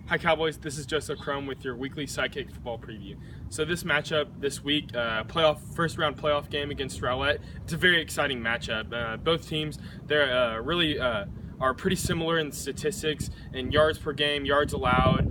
Hi Cowboys, this is Joseph Crum with your weekly Sidekick football preview. So this matchup this week, first round playoff game against Rowlett. It's a very exciting matchup. Both teams, they're really are pretty similar in statistics and yards per game, yards allowed,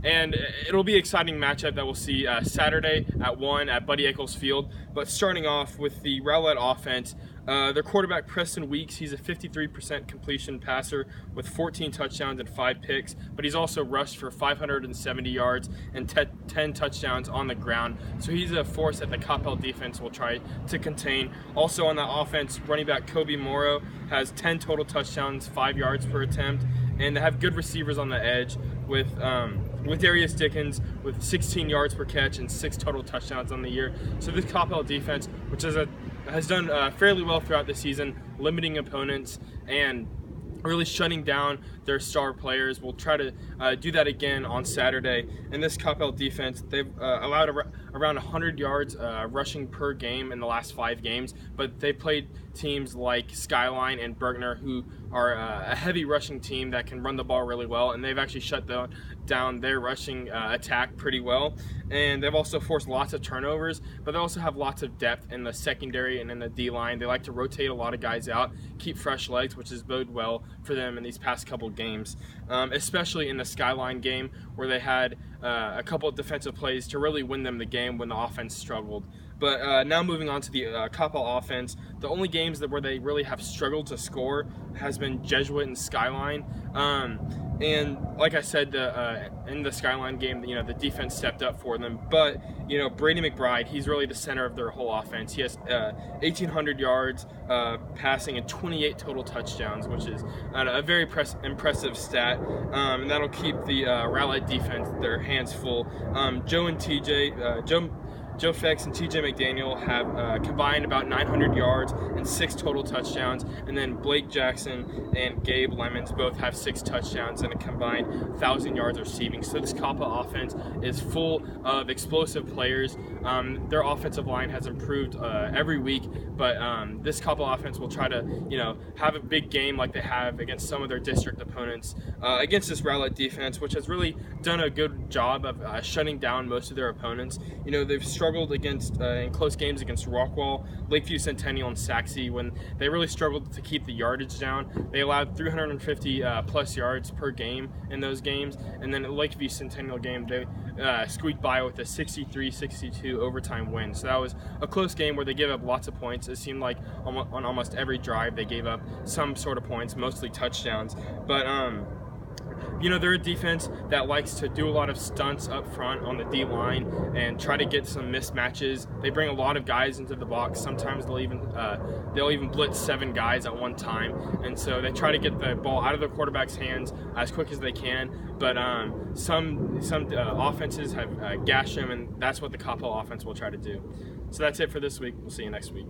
and it'll be an exciting matchup that we'll see Saturday at 1 at Buddy Echols Field. But starting off with the Rowlett offense, their quarterback Preston Weeks, he's a 53% completion passer with 14 touchdowns and 5 picks, but he's also rushed for 570 yards and 10 touchdowns on the ground. So he's a force that the Coppell defense will try to contain. Also on that offense, running back Kobe Morrow has 10 total touchdowns, 5 yards per attempt, and they have good receivers on the edge with Darius Dickens with 16 yards per catch and 6 total touchdowns on the year. So this Coppell defense, which has done fairly well throughout the season, limiting opponents and really shutting down their star players, will try to do that again on Saturday. And this Coppell defense, they've allowed around 100 yards rushing per game in the last 5 games, but they played teams like Skyline and Berkner, who are a heavy rushing team that can run the ball really well, and they've actually shut down their rushing attack pretty well. And they've also forced lots of turnovers, but they also have lots of depth in the secondary and in the D-line. They like to rotate a lot of guys out, keep fresh legs, which has bode well for them in these past couple games, especially in the Skyline game where they had a couple of defensive plays to really win them the game when the offense struggled. But now moving on to the Coppell offense, the only games where they really have struggled to score has been Jesuit and Skyline. And like I said, in the Skyline game, the defense stepped up for them. But Brady McBride, he's really the center of their whole offense. He has 1,800 yards passing and 28 total touchdowns, which is a very impressive stat. And that'll keep the Rowlett defense their hands full. Joe Fex and TJ McDaniel have combined about 900 yards and 6 total touchdowns, and then Blake Jackson and Gabe Lemons both have 6 touchdowns and a combined 1,000 yards receiving. So this Coppell offense is full of explosive players. Their offensive line has improved every week, but this Coppell offense will try to have a big game like they have against some of their district opponents against this Rowlett defense, which has really done a good job of shutting down most of their opponents. They've struggled against in close games against Rockwall, Lakeview Centennial, and Saxe when they really struggled to keep the yardage down. They allowed 350 plus yards per game in those games, and then at Lakeview Centennial game they squeaked by with a 63-62 overtime win. So that was a close game where they gave up lots of points. It seemed like on almost every drive they gave up some sort of points, mostly touchdowns. But they're a defense that likes to do a lot of stunts up front on the D-line and try to get some mismatches. They bring a lot of guys into the box. Sometimes they'll even blitz 7 guys at one time, and so they try to get the ball out of their quarterback's hands as quick as they can. But some offenses have gashed them, and that's what the Coppell offense will try to do. So that's it for this week. We'll see you next week.